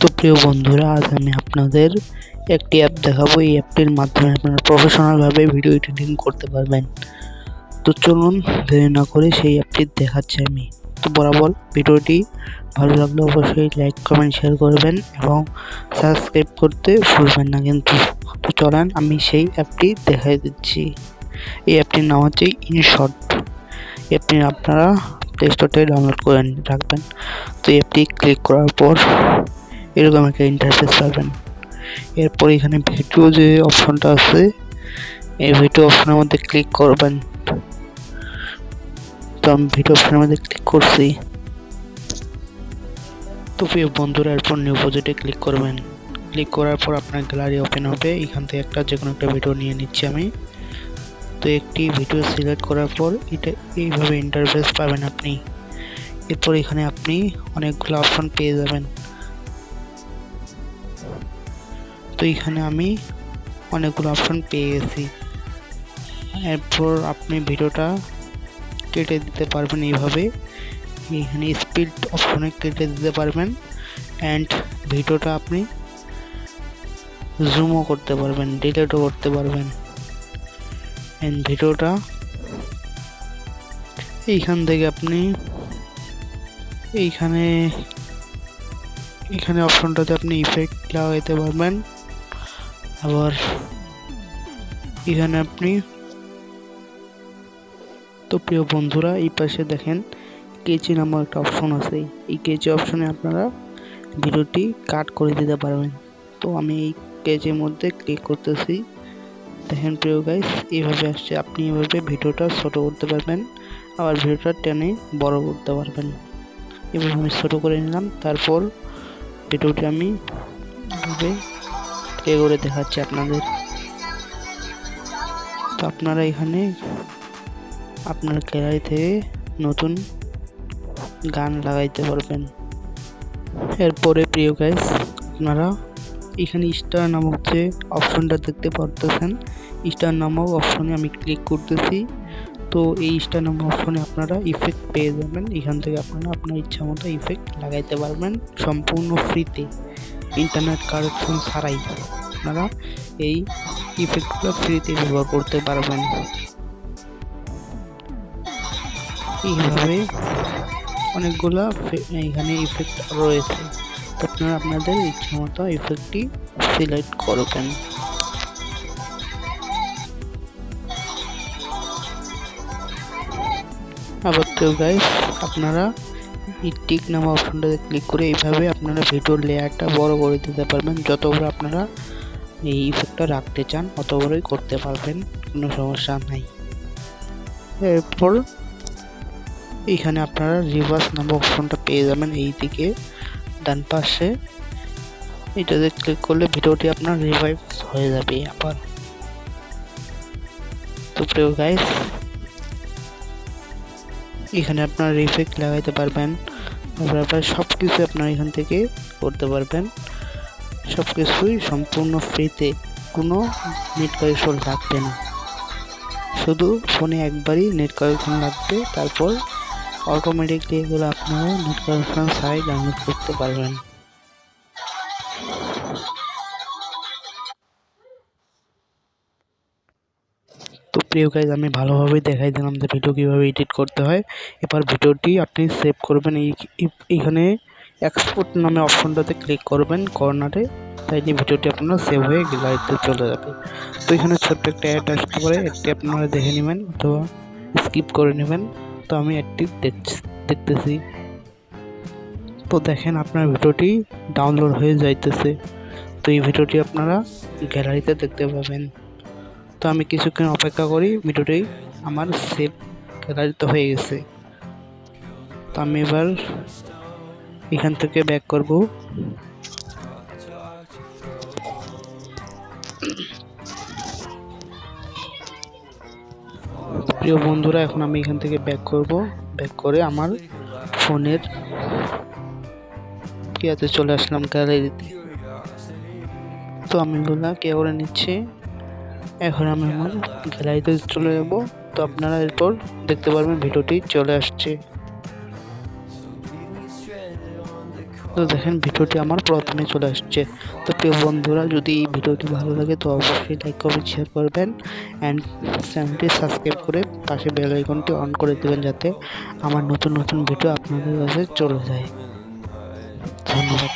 তো প্রিয় বন্ধুরা, আজ আমি আপনাদের একটি অ্যাপ দেখাবো। এই অ্যাপটির মাধ্যমে আপনারা প্রফেশনালভাবে ভিডিও এডিটিং করতে পারবেন। তো চলুন দেরি না করে সেই অ্যাপটি দেখাচ্ছি আমি। তো বরাবর ভিডিওটি ভালো লাগলে অবশ্যই লাইক কমেন্ট শেয়ার করবেন এবং সাবস্ক্রাইব করতে ভুলবেন না কিন্তু। তো চলেন আমি সেই অ্যাপটি দেখাই দিচ্ছি। এই অ্যাপটির নাম হচ্ছে ইনশট। অ্যাপটি আপনারা প্লে স্টোর থেকে ডাউনলোড করে রাখবেন। তো অ্যাপটি ক্লিক করার পর এরকম একটা ইন্টারফেস পাবেন। এরপর এখানে ভিডিও যে অপশনটা আছে, এই ভিডিও অপশনের মধ্যে ক্লিক করবেন। তো আমি ভিডিও অপশনের মধ্যে ক্লিক করছি। তো প্রিয় বন্ধুরা, এরপর নিউ প্রজেক্টে ক্লিক করবেন। ক্লিক করার পর আপনার গ্যালারি ওপেন হবে। এখান থেকে যে কোনো একটা ভিডিও নিয়ে নিচ্ছি আমি। তো একটি ভিডিও সিলেক্ট করার পর এটা এইভাবে ইন্টারফেস পাবেন আপনি। এরপর এখানে আপনি অনেকগুলো অপশন পেয়ে যাবেন। তো এখানে আমি অনেকগুলো অপশন পেয়ে গেছি। এরপর আপনি ভিডিওটা কেটে দিতে পারবেন এইভাবে। এখানে স্পিড অপশনে কেটে দিতে পারবেন অ্যান্ড ভিডিওটা আপনি জুমও করতে পারবেন, ডিলিটও করতে পারবেন। অ্যান্ড ভিডিওটা এইখান থেকে আপনি এখানে অপশনটাতে আপনি ইফেক্ট লাগাইতে পারবেন। আবার এখানে আপনি, তো প্রিয় বন্ধুরা, এই পাশে দেখেন কেচি নামক একটা অপশন আছে। এই কেচি অপশনে আপনারা ভিডিওটি কাট করে দিতে পারবেন। তো আমি এই কেচির মধ্যে ক্লিক করতেছি। দেখেন প্রিয় গাইস, এইভাবে আসছে। আপনি এইভাবে ভিডিওটা ছোট করতে পারবেন, আবার ভিডিওটা টেনে বড় করতে পারবেন। এভাবে আমি ছোট করে নিলাম। তারপর ভিডিওটি আমি এভাবে প্লে করে দেখাচ্ছি আপনাদের। তো আপনারা এখানে আপনার গ্যালারি থেকে নতুন গান লাগাইতে পারবেন। এরপরে প্রিয় গাইস, আপনারা এখানে স্টার নামক যে অপশনটা দেখতে পারতেছেন, স্টার নামক অপশনে আমি ক্লিক করতেছি। তো এই স্টার নামক অপশনে আপনারা ইফেক্ট পেয়ে যাবেন। এখান থেকে আপনারা আপনার ইচ্ছা মতো ইফেক্ট লাগাইতে পারবেন সম্পূর্ণ ফ্রিতে, ইন্টারনেট কানেকশন ছাড়াই আপনারা এই ইফেক্টগুলো ফ্রিতে ব্যবহার করতে পারবেন। এইভাবে অনেকগুলা এখানে ইফেক্ট রয়েছে। তো আপনারা আপনাদের ইচ্ছা মতো ইফেক্টটি সিলেক্ট করবেন। আবার তো গাইস, আপনারা এই টিক নামক অপশনটাতে ক্লিক করে এইভাবে আপনারা ভিডিওর লেয়ারটা বড় করে দিতে পারবেন। যত বড় আপনারা এই ইফেক্টটা রাখতে চান অত বড়ই করতে পারবেন, কোনো সমস্যা নাই। এরপর এখানে আপনারা রিভার্স নামক অপশনটা পেয়ে যাবেন এই দিকে ডান পাশে। এটাতে ক্লিক করলে ভিডিওটি আপনার রিভাইভ হয়ে যাবে আবার। তো প্রিয় গাইস, এখানে আপনারা ইফেক্ট লাগাইতে পারবেন। তারপর সবকিছু আপনারা এখান থেকে করতে পারবেন। সবকিছুই সম্পূর্ণ ফ্রিতে, কোনো নেট কানেকশন লাগবে না। শুধু ফোনে একবারই নেট কানেকশন লাগবে, তারপর অটোমেটিকলি এগুলো আপনারা নেট কানেকশন ছাড়াই ডাউনলোড করতে পারবেন। তো প্রিয় গাইস, আমি ভালোভাবে দেখাই দিলাম যে ভিডিও কীভাবে এডিট করতে হয়। এবার ভিডিওটি আপনি সেভ করবেন। এইখানে এক্সপোর্ট নামে অপশনটাতে ক্লিক করবেন কর্নারে, তাইলে ভিডিওটি আপনার সেভ হয়ে গ্যালারিতে চলে যাবে। তো এখানে ছোট্ট একটা অ্যাড আসতে পারে, একটি আপনারা দেখে নেবেন অথবা স্কিপ করে নেবেন। তো আমি অ্যাডটি দেখতেছি। তো দেখেন আপনার ভিডিওটি ডাউনলোড হয়ে যাইতেছে। তো এই ভিডিওটি আপনারা গ্যালারিতে দেখতে পাবেন। তো আমি কিছুক্ষণ অপেক্ষা করি, ভিডিওটি আমার সেভ গ্যালারিতে হয়ে গেছে। তো আমি এবার এখান থেকে ব্যাক করব। প্রিয় বন্ধুরা, এখন আমি এখান থেকে ব্যাক করে আমার ফোনের ইয়াতে চলে আসলাম গ্যালারিতে। তো আমি এগুলা কে করে নিচ্ছি। এখন আমি আমার গ্যালারিতে চলে যাব। তো আপনারা এরপর দেখতে পারবেন ভিডিওটি চলে আসছে। তো দেখেন ভিডিওটি আমার প্রথমে চলে আসছে। তো প্রিয় বন্ধুরা, যদি এই ভিডিওটি ভালো লাগে তো অবশ্যই লাইক কমেন্ট শেয়ার করবেন অ্যান্ড চ্যানেলটি সাবস্ক্রাইব করে পাশে বেল আইকনটি অন করে দেবেন, যাতে আমার নতুন নতুন ভিডিও আপনাদের কাছে চলে যায়। ধন্যবাদ।